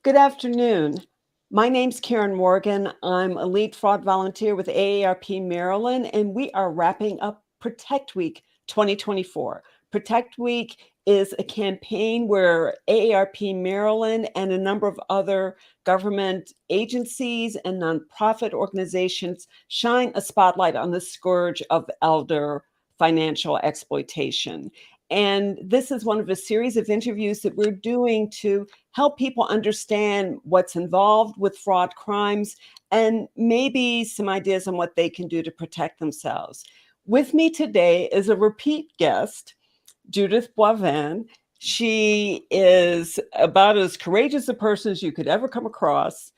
Good afternoon. My name's Karen Morgan. I'm a lead fraud volunteer with AARP Maryland, and we are wrapping up Protect Week 2024. Protect Week is a campaign where AARP Maryland and a number of other government agencies and nonprofit organizations shine a spotlight on the scourge of elder financial exploitation. And this is one of a series of interviews that we're doing to help people understand what's involved with fraud crimes and maybe some ideas on what they can do to protect themselves. With me today is a repeat guest, Judith Boivin. She is about as courageous a person as you could ever come across.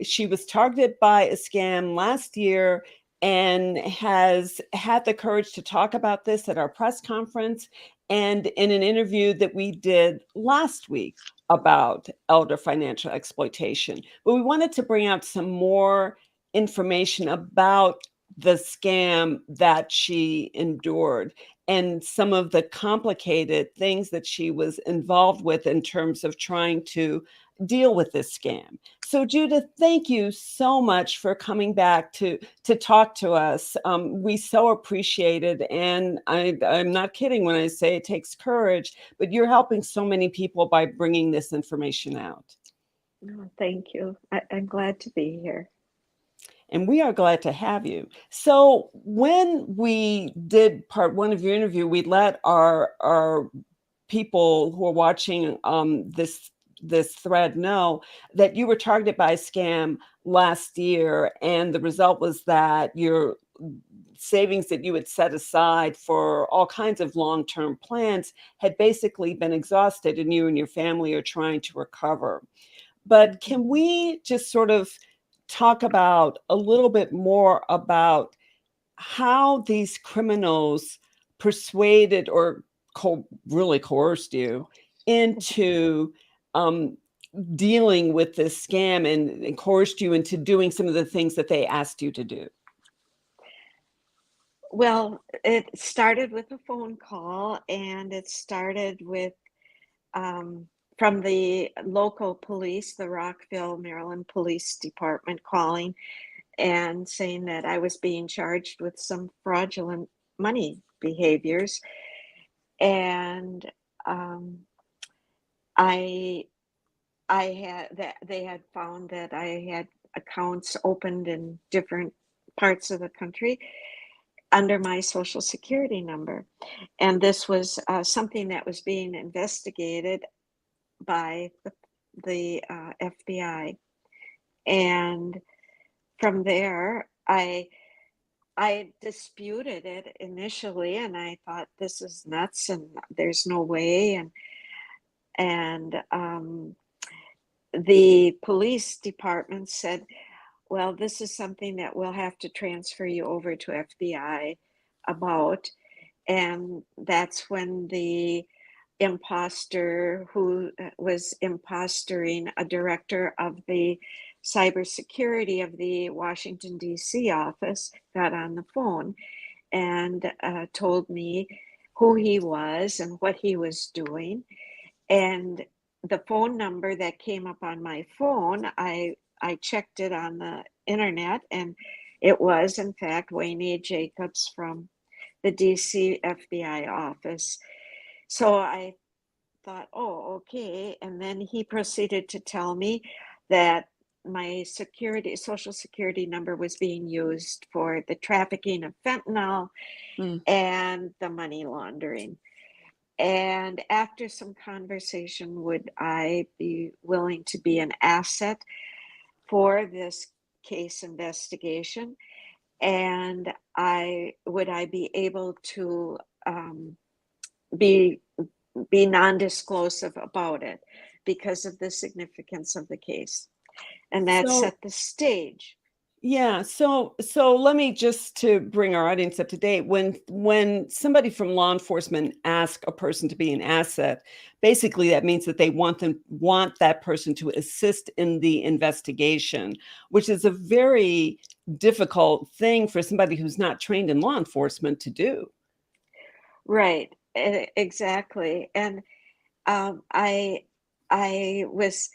She was targeted by a scam last year and has had the courage to talk about this at our press conference and in an interview that we did last week about elder financial exploitation. But we wanted to bring out some more information about the scam that she endured and some of the complicated things that she was involved with in terms of trying to deal with this scam. So Judith, thank you so much for coming back to talk to us. We so appreciate it. And I'm not kidding when I say it takes courage, but you're helping so many people by bringing this information out. Oh, thank you. I'm glad to be here. And we are glad to have you. So when we did part one of your interview, we let our people who are watching this thread know that you were targeted by a scam last year, and the result was that your savings that you had set aside for all kinds of long-term plans had basically been exhausted, and you and your family are trying to recover. But can we just sort of talk about a little bit more about how these criminals persuaded or really coerced you into dealing with this scam and coerced you into doing some of the things that they asked you to do? Well, it started with a phone call, and it started with from the local police, the Rockville, Maryland Police Department, calling and saying that I was being charged with some fraudulent money behaviors. And I had that they had found that I had accounts opened in different parts of the country under my social security number. And this was something that was being investigated by the FBI. And from there, I disputed it initially, and I thought, this is nuts, and there's no way. And the police department said, well, this is something that we'll have to transfer you over to FBI about. And that's when the imposter who was impostering a director of the cybersecurity of the Washington, D.C. office got on the phone and told me who he was and what he was doing. And the phone number that came up on my phone, I checked it on the internet, and it was, in fact, Wayne A. Jacobs from the DC FBI office. So I thought, oh, okay. And then he proceeded to tell me that my social security number was being used for the trafficking of fentanyl and the money laundering. And after some conversation, would I be willing to be an asset for this case investigation? And would I be able to be non-disclosive about it because of the significance of the case? And that set the stage. Yeah. So let me, just to bring our audience up to date, when somebody from law enforcement asks a person to be an asset, basically that means that they want that person to assist in the investigation, which is a very difficult thing for somebody who's not trained in law enforcement to do. Right. Exactly. And I was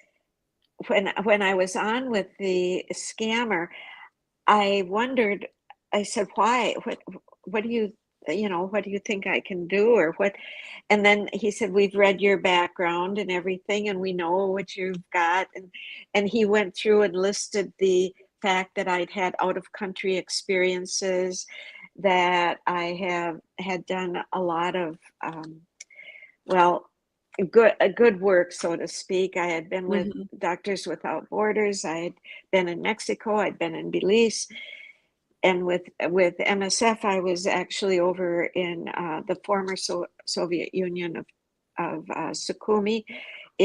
when I was on with the scammer, I wondered, I said, why? What do you, what do you think I can do or what? And then he said, we've read your background and everything, and we know what you've got. And he went through and listed the fact that I'd had out of country experiences, that I had done a lot of, well, good work, so to speak. I had been with Mhm. Doctors Without Borders. I had been in Mexico. I'd been in Belize, and with MSF, I was actually over in the former Soviet Union of Sukhumi.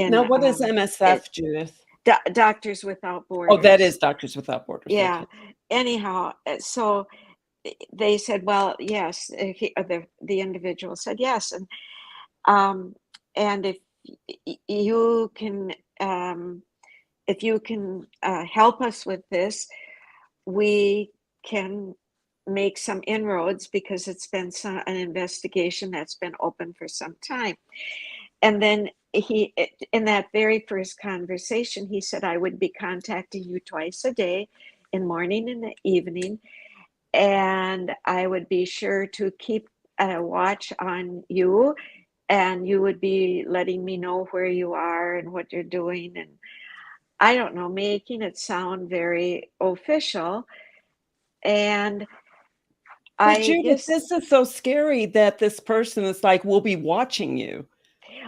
Now, In what is it, MSF, Judith? Doctors Without Oh, that Borders. is Doctors Without Borders. Yeah. Okay. Anyhow, so they said, well, yes. The individual said yes, um, and you can um, if you can help us with this, we can make some inroads, because it's been an investigation that's been open for some time. And then in that very first conversation, he said, I would be contacting you twice a day, in morning and the evening, and I would be sure to keep a watch on you, and you would be letting me know where you are and what you're doing. And I don't know, making it sound very official. And But I Judith, guess, this is so scary that this person is like, we'll be watching you.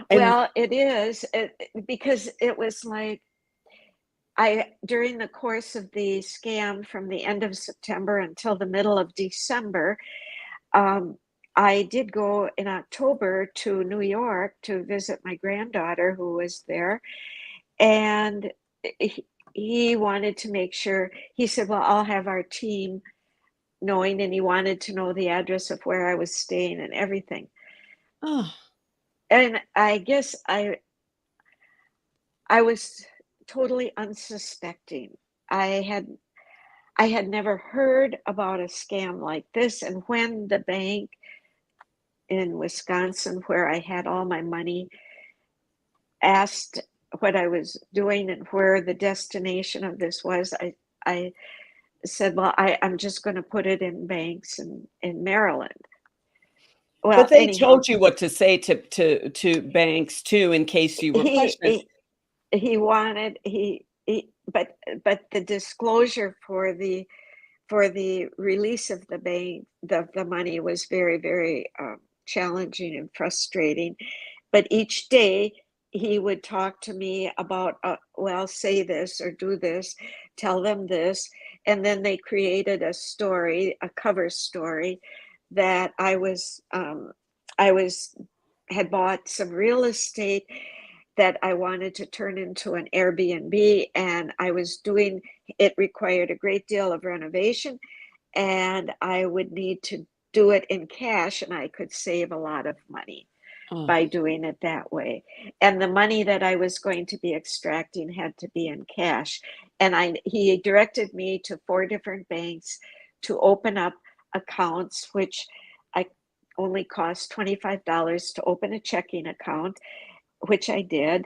And well, it is, because it was like, during the course of the scam from the end of September until the middle of December, um, I did go in October to New York to visit my granddaughter who was there. And he wanted to make sure, he said, well, I'll have our team knowing, and he wanted to know the address of where I was staying and everything. oh, And I guess I was totally unsuspecting. I had I had never heard about a scam like this. And when the bank in Wisconsin, where I had all my money, asked what I was doing and where the destination of this was, I said, well, I'm just going to put it in banks in Maryland. but Well, they anyhow, told you what to say to banks too, in case you were he questioned. he, he wanted but the disclosure for the release of the bank, the money, was very, very challenging and frustrating. But each day he would talk to me about, well, say this or do this, tell them this. And then they created a story, a cover story, that I was had bought some real estate that I wanted to turn into an Airbnb, and I was doing it required a great deal of renovation, and I would need to do it in cash, and I could save a lot of money Oh, by doing it that way. And the money that I was going to be extracting had to be in cash. And he directed me to 4 different banks to open up accounts, which I only cost $25 to open a checking account, which I did.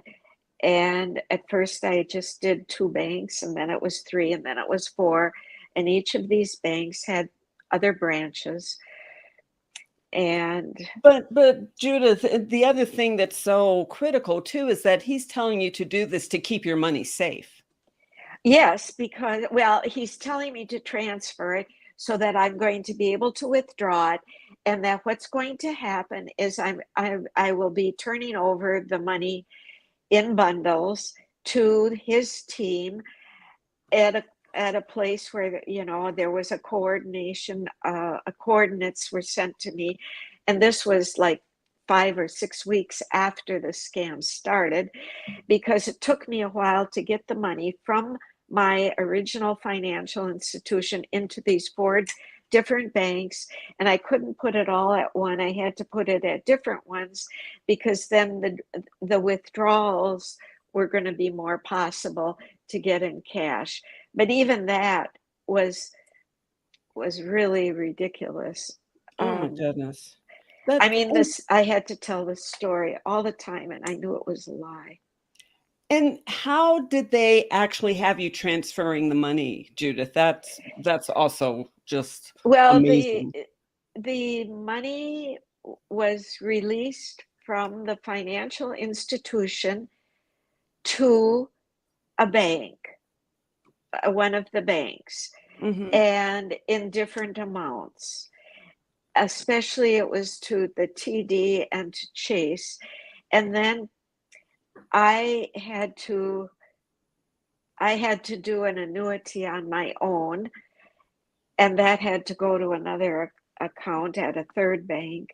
And at first I just did 2 banks, and then it was 3, and then it was 4. And each of these banks had other branches. And but Judith, the other thing that's so critical too is that he's telling you to do this to keep your money safe. yes, because, well, he's telling me to transfer it so that I'm going to be able to withdraw it, and that what's going to happen is I will be turning over the money in bundles to his team at a place where, there was a coordination, coordinates were sent to me. And this was like 5 or 6 weeks after the scam started, because it took me a while to get the money from my original financial institution into these 4 different banks. And I couldn't put it all at one. I had to put it at different ones, because then the withdrawals were going to be more possible to get in cash. But even that was really ridiculous. Oh my Um, goodness. I That mean, and I had to tell this story all the time, and I knew it was a lie. And how did they actually have you transferring the money, Judith? That's also just Well, amazing. the money was released from the financial institution to a bank, one of the banks, Hmm. and in different amounts. Especially it was to the TD and to Chase. And then I had to do an annuity on my own, and that had to go to another account at a third bank.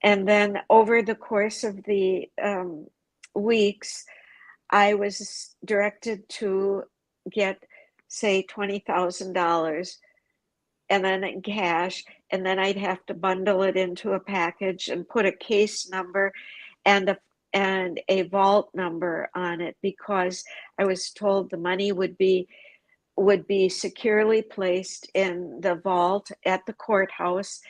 And then over the course of the weeks, I was directed to get, say, $20,000 and then in cash, and then I'd have to bundle it into a package and put a case number and a vault number on it, because I was told the money would be securely placed in the vault at the courthouse,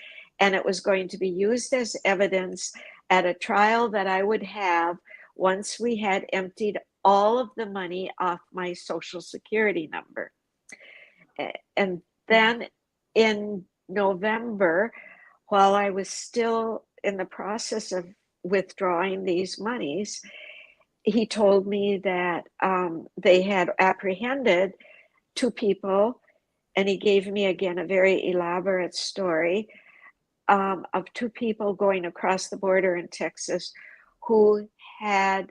and it was going to be used as evidence at a trial that I would have once we had emptied all of the money off my Social Security number. And then in November, while I was still in the process of withdrawing these monies, he told me that they had apprehended two people, and he gave me again a very elaborate story of two people going across the border in Texas who had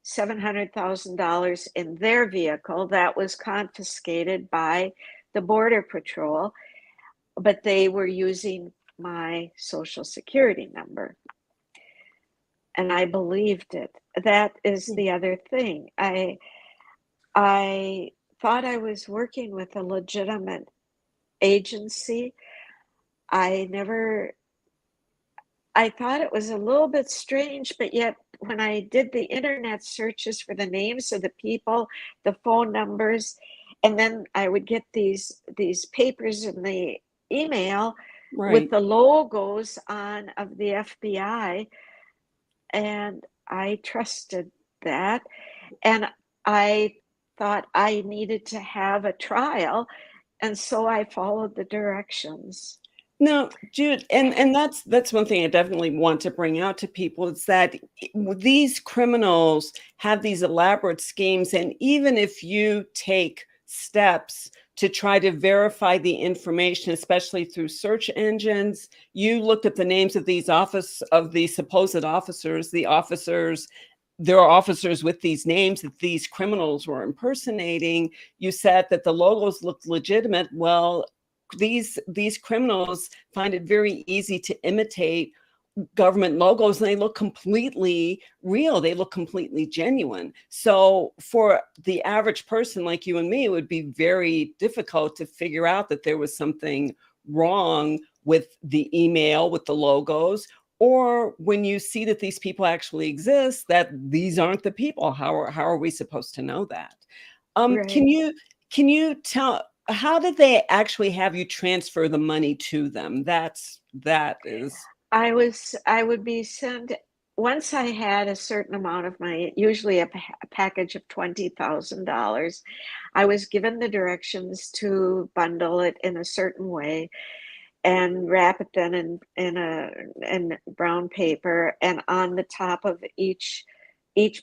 $700,000 in their vehicle that was confiscated by the Border Patrol, but they were using my Social Security number. And I believed it. That is the other thing. I thought I was working with a legitimate agency. I thought it was a little bit strange, but yet when I did the internet searches for the names of the people, the phone numbers, and then I would get these papers in the email with Right. the logos on of the FBI, and I trusted that, and I thought I needed to have a trial, and so I followed the directions. No, Jude, and that's one thing I definitely want to bring out to people is that these criminals have these elaborate schemes, and even if you take steps to try to verify the information, especially through search engines, you looked at the names of these supposed officers, there are officers with these names that these criminals were impersonating. You said that the logos looked legitimate. Well, these criminals find it very easy to imitate government logos, and they look completely real, they look completely genuine. So for the average person like you and me, it would be very difficult to figure out that there was something wrong with the email, with the logos, or when you see that these people actually exist, that these aren't the people. How are we supposed to know that? Right. Can you tell, how did they actually have you transfer the money to them? That is. I would be sent, once I had a certain amount of money, usually a package of $20,000. I was given the directions to bundle it in a certain way and wrap it then in brown paper, and on the top of each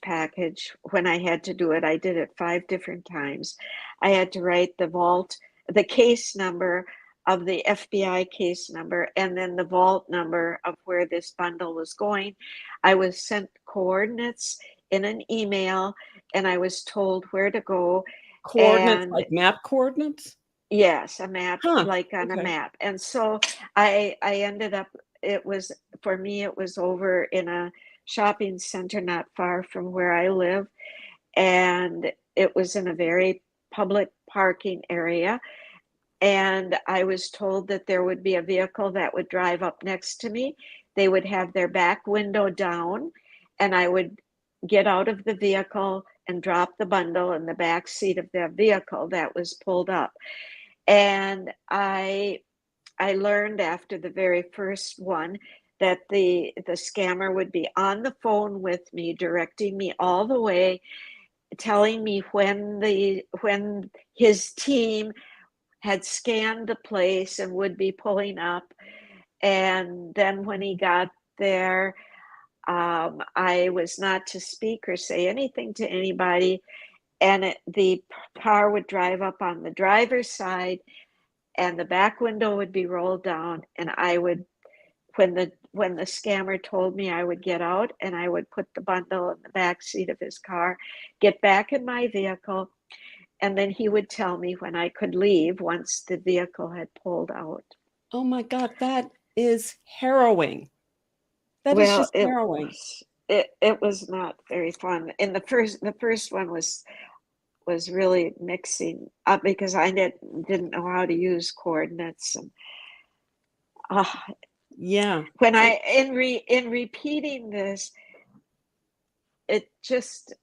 package, when I had to do it, I did it 5 different times. I had to write the case number of the FBI case number, and then the vault number of where this bundle was going. I was sent coordinates in an email, and I was told where to go. Coordinates, And like map coordinates? yes, a map, Huh, like on a okay. map. And so I ended up, it was, for me, it was over in a shopping center not far from where I live. And it was in a very public parking area. And I was told that there would be a vehicle that would drive up next to me. They would have their back window down, and I would get out of the vehicle and drop the bundle in the back seat of the vehicle that was pulled up. And I learned after the very first one that the scammer would be on the phone with me, directing me all the way telling me when his team had scanned the place and would be pulling up. And then when he got there, I was not to speak or say anything to anybody. And the car would drive up on the driver's side, and the back window would be rolled down, and I would, when the scammer told me, I would get out and I would put the bundle in the back seat of his car, get back in my vehicle, and then he would tell me when I could leave once the vehicle had pulled out. Oh my God, that is harrowing. That is just harrowing. It was not very fun. And the first one was really mixing up because I didn't know how to use coordinates. And yeah, when in repeating this, it just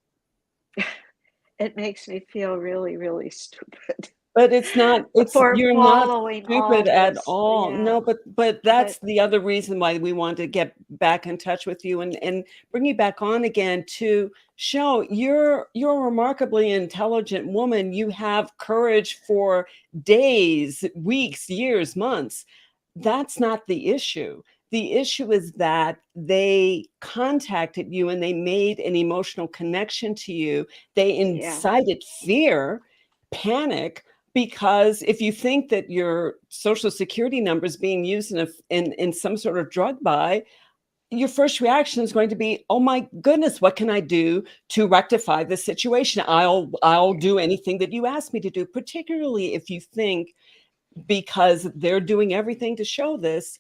it makes me feel really, really stupid. but it's not, you're not stupid at all. Yeah. No, but that's the other reason why we want to get back in touch with you and bring you back on again to show you're a remarkably intelligent woman. You have courage for days, weeks, years, months. That's not the issue. The issue is that they contacted you and they made an emotional connection to you. They incited fear, panic, because if you think that your social security number is being used in some sort of drug buy, your first reaction is going to be, oh my goodness, what can I do to rectify this situation? I'll do anything that you ask me to do, particularly if you think because they're doing everything to show this,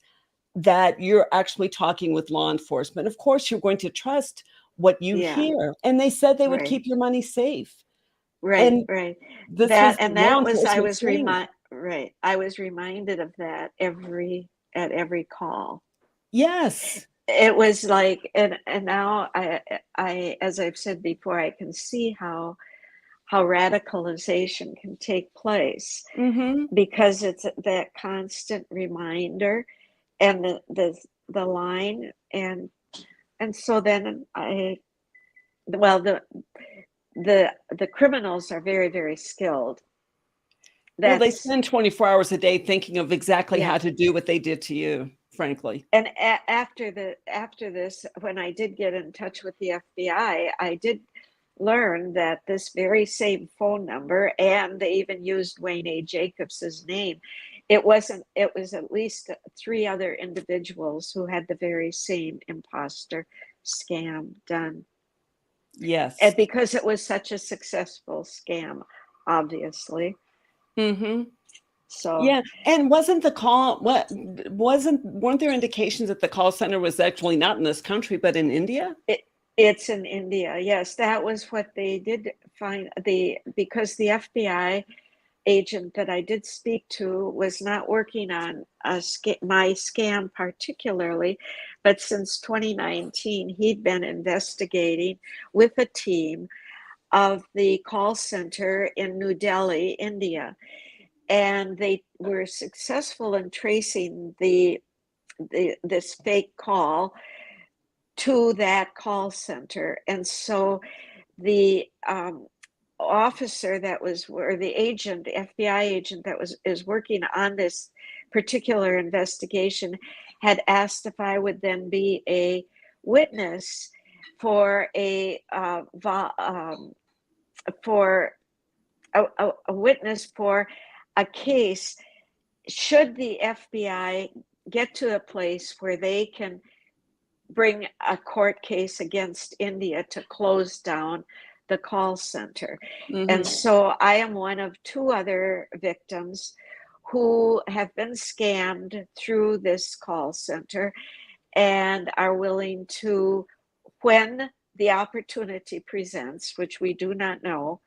that you're actually talking with law enforcement. Of course, you're going to trust what you hear. And they said they would keep your money safe. Right. This that was and law that was I enforcement was saying. I was reminded of that at every call. Yes. It was like, and now I as I've said before, I can see how radicalization can take place because it's that constant reminder and the line, and so then the criminals are very, very skilled. Well, they spend 24 hours a day thinking of exactly how to do what they did to you, frankly. And after this, when I did get in touch with the FBI, I did learn that this very same phone number, and they even used Wayne A. Jacobs's name. It was at least 3 other individuals who had the very same imposter scam done. Yes. And because it was such a successful scam, obviously. So yeah, and weren't there indications that the call center was actually not in this country but in India? It's in India. Yes, that was what they did find. Because the FBI agent that I did speak to was not working on my scam particularly, but since 2019 he'd been investigating with a team of the call center in New Delhi, India, and they were successful in tracing this fake call to that call center. And so the officer the agent, the FBI agent that is working on this particular investigation, had asked if I would then be a witness for a witness for a case should the FBI get to a place where they can bring a court case against India to close down the call center. And so I am one of 2 other victims who have been scammed through this call center and are willing to, when the opportunity presents, which we do not know,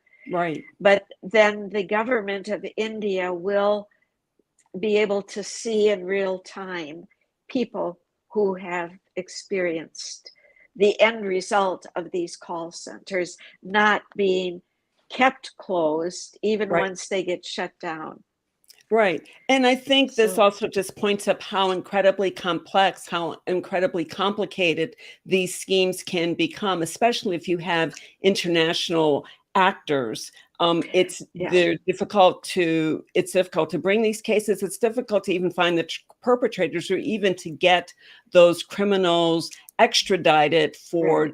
but then the government of India will be able to see in real time people who have experienced the end result of these call centers not being kept closed even once they get shut down. Right. And I think this also just points up how incredibly complex, how incredibly complicated these schemes can become, especially if you have international actors. It's Yeah. difficult to bring these cases. It's difficult to even find the perpetrators, or even to get those criminals extradited Right.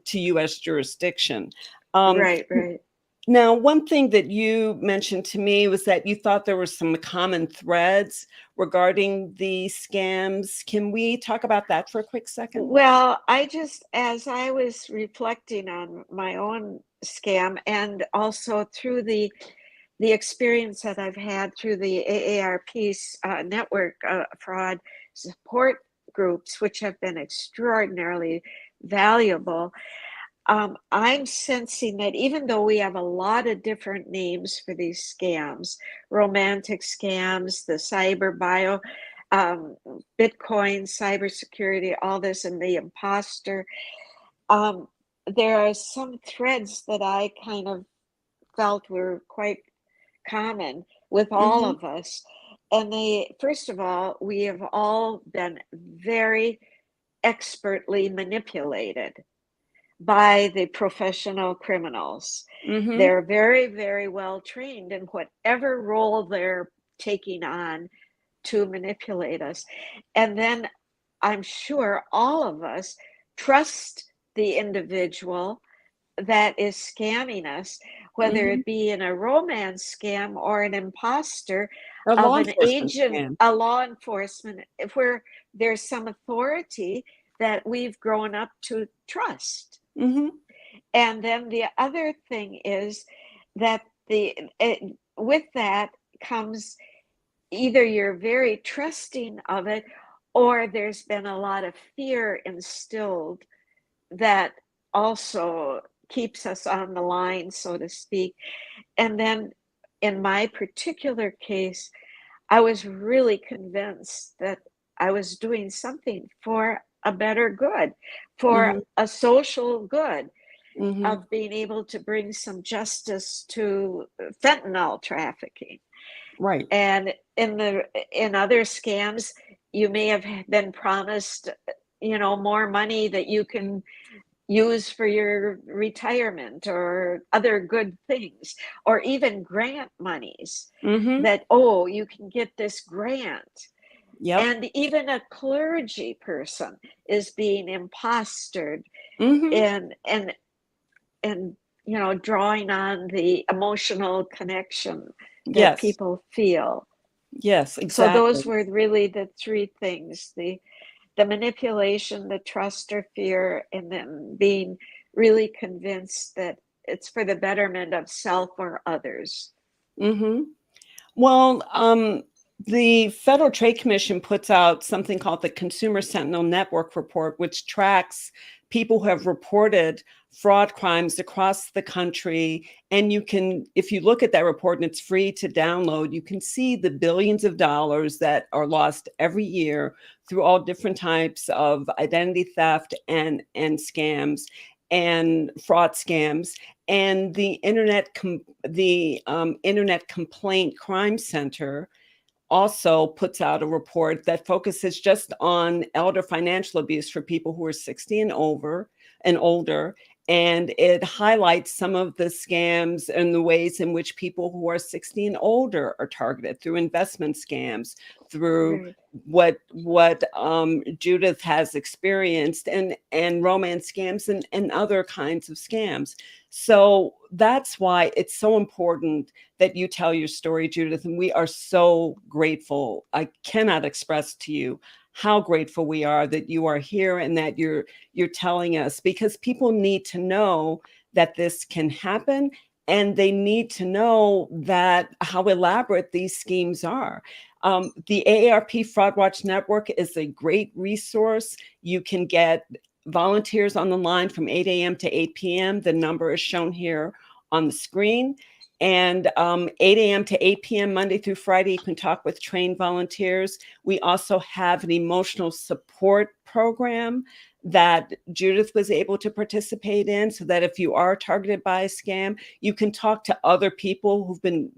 to U.S. jurisdiction. Right. Right. Now, one thing that you mentioned to me was that you thought there were some common threads regarding the scams. Can we talk about that for a quick second? Well, as I was reflecting on my own scam, and also through the experience that I've had through the AARP's network fraud support groups, which have been extraordinarily valuable, I'm sensing that even though we have a lot of different names for these scams, romantic scams, the cyber bio, Bitcoin, cybersecurity, all this, and the imposter, um, there are some threads that I kind of felt were quite common with all Mm-hmm. of us. And first of all, we have all been very expertly manipulated by the professional criminals. Mm-hmm. They're very, very well trained in whatever role they're taking on to manipulate us. And then I'm sure all of us trust the individual that is scamming us, whether Mm-hmm. it be in a romance scam or an imposter A of law an enforcement agent, scam. a law enforcement, where there's some authority that we've grown up to trust. Mm-hmm. And then the other thing is that with that comes either you're very trusting of it, or there's been a lot of fear instilled that also keeps us on the line, so to speak. And then in my particular case, I was really convinced that I was doing something for a better good, for Mm-hmm. a social good, Mm-hmm. of being able to bring some justice to fentanyl trafficking. Right. And in other scams, you may have been promised, more money that you can use for your retirement or other good things, or even grant monies Mm-hmm. that, oh, you can get this grant. Yep. And even a clergy person is being impostered, Mm-hmm. and drawing on the emotional connection that Yes. people feel. Yes, So exactly. those were really the three things: the manipulation, the trust or fear, and then being really convinced that it's for the betterment of self or others. Mm-hmm. Well, the Federal Trade Commission puts out something called the Consumer Sentinel Network Report, which tracks people who have reported fraud crimes across the country. And you can, if you look at that report, and it's free to download, you can see the billions of dollars that are lost every year through all different types of identity theft and scams and fraud scams. And the Internet Complaint Crime Center also puts out a report that focuses just on elder financial abuse for people who are 60 and over and older. And it highlights some of the scams and the ways in which people who are 60 and older are targeted through investment scams, through Right. what Judith has experienced, and romance scams and other kinds of scams. So that's why it's so important that you tell your story, Judith, and we are so grateful. I cannot express to you how grateful we are that you are here and that you're telling us, because people need to know that this can happen, and they need to know that how elaborate these schemes are. The AARP Fraud Watch Network is a great resource. You can get volunteers on the line from 8 a.m. to 8 p.m. The number is shown here on the screen. And 8 a.m. to 8 p.m. Monday through Friday, you can talk with trained volunteers. We also have an emotional support program that Judith was able to participate in, so that if you are targeted by a scam, you can talk to other people who've been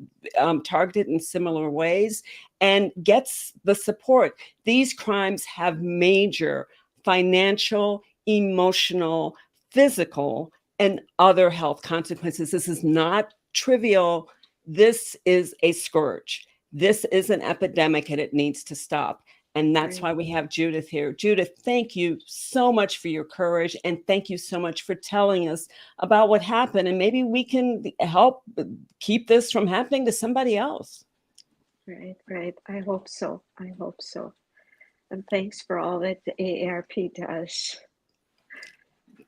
targeted in similar ways and gets the support. These crimes have major financial, emotional, physical, and other health consequences. This is not trivial. This is a scourge. This is an epidemic and it needs to stop. And that's Right. why we have Judith here. Judith, thank you so much for your courage. And thank you so much for telling us about what happened. And maybe we can help keep this from happening to somebody else. Right, right. I hope so. I hope so. And thanks for all that the AARP does.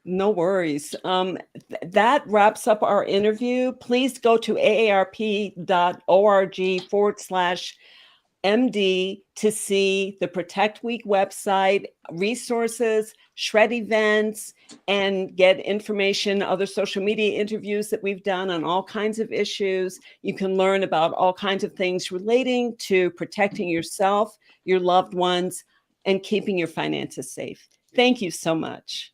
No worries. That wraps up our interview. Please go to aarp.org/MD to see the Protect Week website, resources, shred events, and get information, other social media interviews that we've done on all kinds of issues. You can learn about all kinds of things relating to protecting yourself, your loved ones, and keeping your finances safe. Thank you so much.